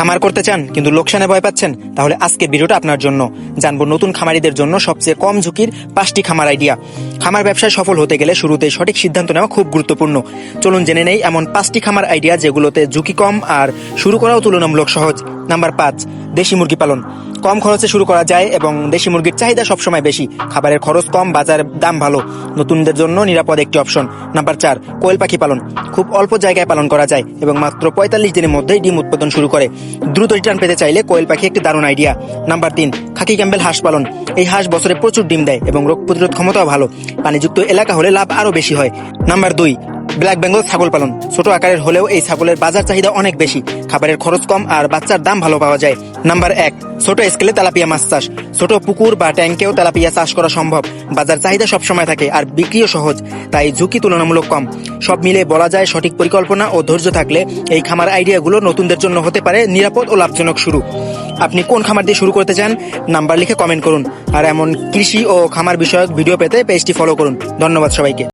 খামার করতে চান কিন্তু লোকসানে ভয় পাচ্ছেন? তাহলে আজকে ভিডিওটা আপনার জন্য। জানবো নতুন খামারিদের জন্য সবচেয়ে কম ঝুঁকির 5টি খামার আইডিয়া। খামার ব্যবসায় সফল হতে গেলে শুরুতে সঠিক সিদ্ধান্ত নেওয়া খুব গুরুত্বপূর্ণ। চলুন জেনে নেই এমন 5টি খামার আইডিয়া যেগুলোতে ঝুঁকি কম আর শুরু করাও তুলনামূলক সহজ। নাম্বার 5, দেশি মুরগি পালন। কম খরচে শুরু করা যায় এবং দেশি মুরগির চাহিদা সবসময় বেশি। খাবারের খরচ কম, বাজারের দাম ভালো, নতুনদের জন্য নিরাপদ একটি অপশন। নাম্বার 4, কোয়েল পাখি পালন। খুব অল্প জায়গায় পালন করা যায় এবং মাত্র 45 দিনের মধ্যেই ডিম উৎপাদন শুরু করে। দ্রুত রিটার্ন পেতে চাইলে কোয়েল পাখি একটি দারুণ আইডিয়া। নাম্বার 3, খাকি ক্যাম্বেল হাঁস পালন। এই হাঁস বছরে প্রচুর ডিম দেয় এবং রোগ প্রতিরোধ ক্ষমতাও ভালো। পানিযুক্ত এলাকা হলে লাভ আরও বেশি হয়। নাম্বার 2, ব্ল্যাক বেঙ্গল ছাগল পালন। ছোট আকারের হলেও এই ছাগলের বাজার চাহিদা অনেক বেশি, খাবারের খরচ কম আর বাচ্চার দাম ভালো পাওয়া যায়। নাম্বার 1, ছোট স্কেলে তেলাপিয়া মাছ চাষ। ছোট পুকুর বা ট্যাঙ্কেও তেলাপিয়া চাষ করা সম্ভব। বাজার চাহিদা সবসময় থাকে আর বিক্রিও সহজ, তাই ঝুঁকি তুলনামূলক কম। সব মিলে বলা যায় সঠিক পরিকল্পনা ও ধৈর্য থাকলে এই খামার আইডিয়াগুলো নতুনদের জন্য হতে পারে নিরাপদ ও লাভজনক শুরু। আপনি কোন খামার দিয়ে শুরু করতে চান? নাম্বার লিখে কমেন্ট করুন। আর এমন কৃষি ও খামার বিষয়ক ভিডিও পেতে পেজটি ফলো করুন। ধন্যবাদ সবাইকে।